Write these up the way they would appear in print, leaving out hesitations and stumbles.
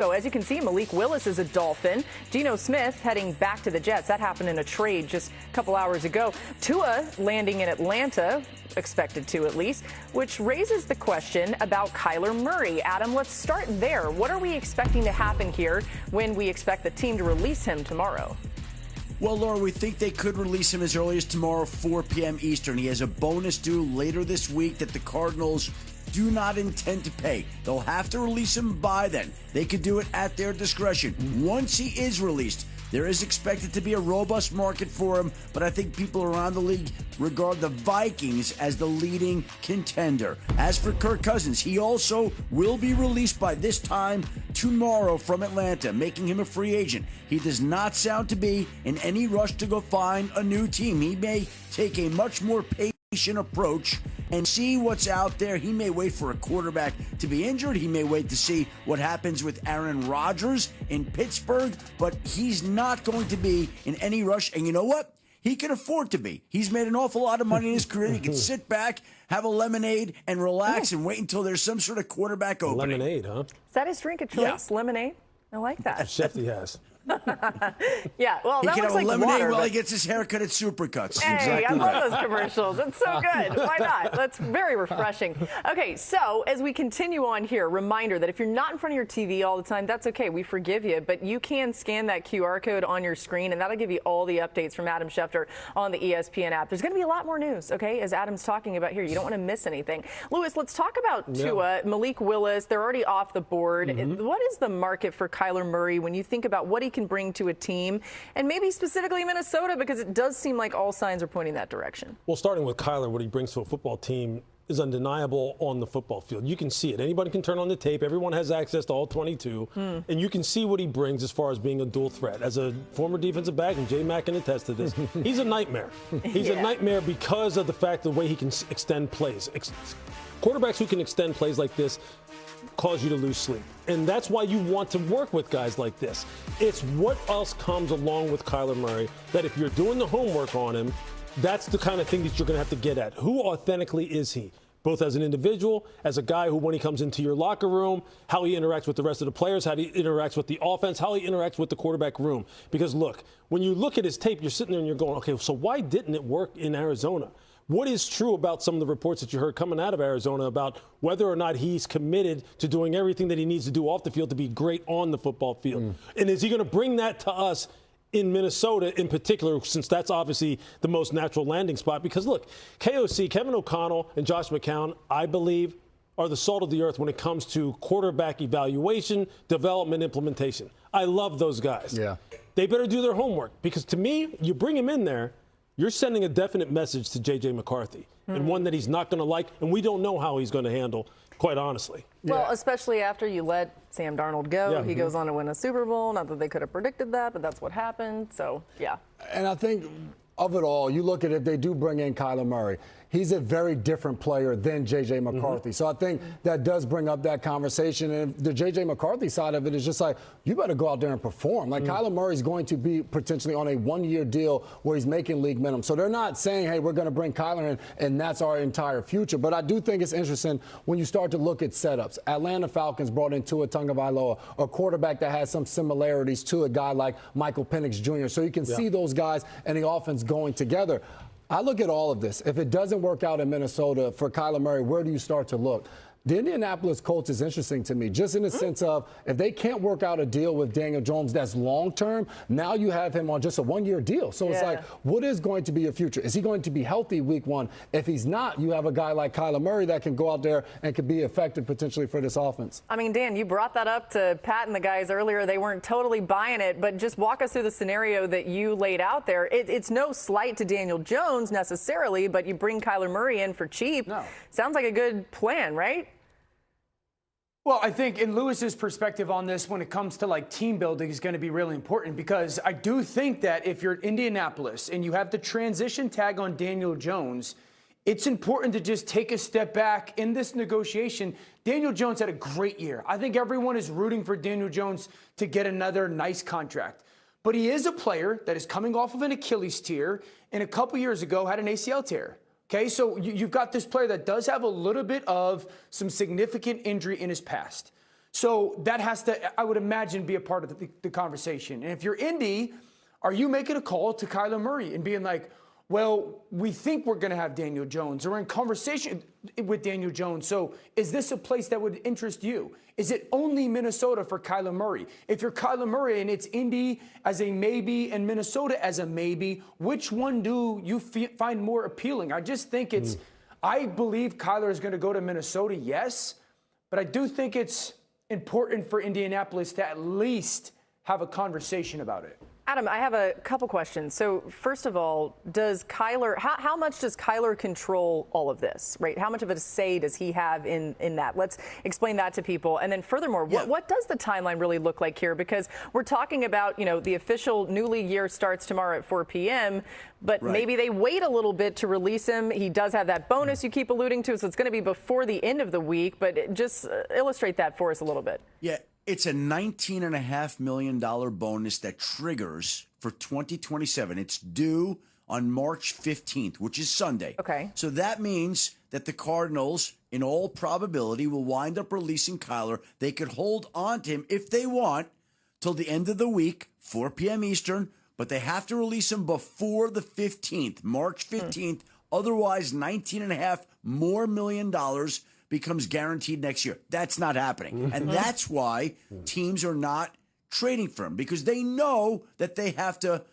So as you can see, Malik Willis is a Dolphin. Geno Smith heading back to the Jets. That happened in a trade just a couple hours ago. Tua landing in Atlanta, expected to at least, which raises the question about Kyler Murray. Adam, let's start there. What are we expecting to happen here when we expect the team to release him tomorrow? Well, Laura, we think they could release him as early as tomorrow, 4 p.m. Eastern. He has a bonus due later this week that the Cardinals do not intend to pay. They'll have to release him by then. They could do it at their discretion. Once he is released, there is expected to be a robust market for him, but I think people around the league regard the Vikings as the leading contender. As for Kirk Cousins, he also will be released by this time tomorrow from Atlanta, making him a free agent. He does not sound to be in any rush to go find a new team. He may take a much more patient approach and see what's out there. He may wait for a quarterback to be injured. He may wait to see what happens with Aaron Rodgers in Pittsburgh, but he's not going to be in any rush. And you know what? He can afford to be. He's made an awful lot of money in his career. He can sit back, have a lemonade, and relax and wait until there's some sort of quarterback opening. Lemonade, huh? Is that his drink of choice? Yeah. Lemonade? I like that. Schefter has. Yeah, well, he that can looks have a like lemonade water, while but... he gets his haircut at Supercuts. Hey, exactly I love right. those commercials. It's so good. Why not? That's very refreshing. Okay, so as we continue on here, reminder that if you're not in front of your TV all the time, that's okay. We forgive you, but you can scan that QR code on your screen, and that'll give you all the updates from Adam Schefter on the ESPN app. There's going to be a lot more news, okay, as Adam's talking about here. You don't want to miss anything. Lewis, let's talk about Tua, Malik Willis. They're already off the board. What is the market for Kyler Murray when you think about what he can bring to a team? And maybe specifically Minnesota, because it does seem like all signs are pointing that direction. Well, starting with Kyler, what he brings to a football team is undeniable on the football field. You can see it. Anybody can turn on the tape. Everyone has access to all 22. And you can see what he brings as far as being a dual threat. As a former defensive back, and Jay Mack can attest to this, he's a nightmare. He's a nightmare because of the fact the way he can extend plays. Quarterbacks who can extend plays like this cause you to lose sleep. And that's why you want to work with guys like this. It's what else comes along with Kyler Murray that if you're doing the homework on him, that's the kind of thing that you're going to have to get at. Who authentically is he? Both as an individual, as a guy who, when he comes into your locker room, how he interacts with the rest of the players, how he interacts with the offense, how he interacts with the quarterback room. Because, look, when you look at his tape, you're sitting there and you're going, okay, so why didn't it work in Arizona? What is true about some of the reports that you heard coming out of Arizona about whether or not he's committed to doing everything that he needs to do off the field to be great on the football field? And is he going to bring that to us in Minnesota in particular, since that's obviously the most natural landing spot? Because, look, KOC, Kevin O'Connell, and Josh McCown, I believe, are the salt of the earth when it comes to quarterback evaluation, development, implementation. I love those guys. Yeah. They better do their homework, because to me, you bring him in there, you're sending a definite message to J.J. McCarthy, and one that he's not going to like, and we don't know how he's going to handle, quite honestly. Well, especially after you let Sam Darnold go. Yeah. He goes on to win a Super Bowl. Not that they could have predicted that, but that's what happened. So, yeah. And I think of it all, you look at if they do bring in Kyler Murray, he's a very different player than J.J. McCarthy. So I think that does bring up that conversation. And the J.J. McCarthy side of it is just like, you better go out there and perform. Like, Kyler Murray's going to be potentially on a one-year deal where he's making league minimum. So they're not saying, hey, we're going to bring Kyler in, and that's our entire future. But I do think it's interesting when you start to look at setups. Atlanta Falcons brought in Tua Tagovailoa, a quarterback that has some similarities to a guy like Michael Penix Jr. So you can see those guys and the offense going together. I look at all of this. If it doesn't work out in Minnesota for Kyler Murray, where do you start to look? The Indianapolis Colts is interesting to me, just in the sense of if they can't work out a deal with Daniel Jones that's long-term, now you have him on just a one-year deal. So it's like, what is going to be your future? Is he going to be healthy week one? If he's not, you have a guy like Kyler Murray that can go out there and could be effective potentially for this offense. I mean, Dan, you brought that up to Pat and the guys earlier. They weren't totally buying it, but just walk us through the scenario that you laid out there. It's no slight to Daniel Jones necessarily, but you bring Kyler Murray in for cheap. No. Sounds like a good plan, right? Well, I think in Lewis's perspective on this, when it comes to like team building, is going to be really important, because I do think that if you're Indianapolis and you have the transition tag on Daniel Jones, it's important to just take a step back in this negotiation. Daniel Jones had a great year. I think everyone is rooting for Daniel Jones to get another nice contract. But he is a player that is coming off of an Achilles tear, and a couple years ago had an ACL tear. Okay, so you've got this player that does have a little bit of some significant injury in his past. So that has to, I would imagine, be a part of the conversation. And if you're Indy, are you making a call to Kyler Murray and being like, well, we think we're going to have Daniel Jones, or in conversation with Daniel Jones. So is this a place that would interest you? Is it only Minnesota for Kyler Murray? If you're Kyler Murray and it's Indy as a maybe and Minnesota as a maybe, which one do you find more appealing? I just think it's, I believe Kyler is going to go to Minnesota, yes, but I do think it's important for Indianapolis to at least have a conversation about it. Adam, I have a couple questions. So first of all, does Kyler, how much does Kyler control all of this, right? How much of a say does he have in that? Let's explain that to people. And then furthermore, what does the timeline really look like here? Because we're talking about, the official new league year starts tomorrow at 4 p.m., but maybe they wait a little bit to release him. He does have that bonus you keep alluding to, so it's going to be before the end of the week. But just illustrate that for us a little bit. Yeah. It's a $19.5 million bonus that triggers for 2027. It's due on March 15th, which is Sunday. Okay. So that means that the Cardinals, in all probability, will wind up releasing Kyler. They could hold on to him if they want till the end of the week, 4 p.m. Eastern, but they have to release him before the 15th, March 15th. Otherwise, $19.5 million becomes guaranteed next year. That's not happening. And that's why teams are not trading for him, because they know that they have to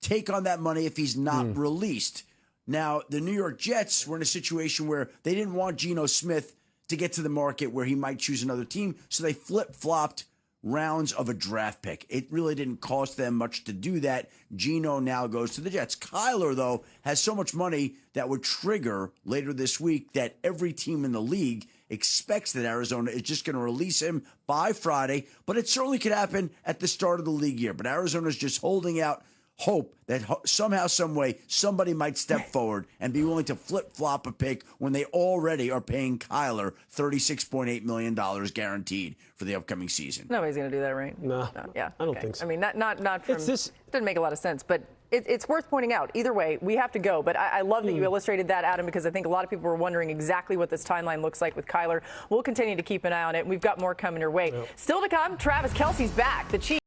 take on that money if he's not released. Now, the New York Jets were in a situation where they didn't want Geno Smith to get to the market where he might choose another team, so they flip-flopped rounds of a draft pick. It really didn't cost them much to do that. Geno now goes to the Jets. Kyler, though, has so much money that would trigger later this week that every team in the league expects that Arizona is just going to release him by Friday, but it certainly could happen at the start of the league year. But Arizona's just holding out hope that somehow, some way, somebody might step forward and be willing to flip-flop a pick when they already are paying Kyler $36.8 million guaranteed for the upcoming season. Nobody's going to do that, right? No. Yeah. I don't think so. I mean, not from. It's this, doesn't make a lot of sense, but it's worth pointing out. Either way, we have to go. But I love that you illustrated that, Adam, because I think a lot of people were wondering exactly what this timeline looks like with Kyler. We'll continue to keep an eye on it. We've got more coming your way. Still to come, Travis Kelce's back. The Chiefs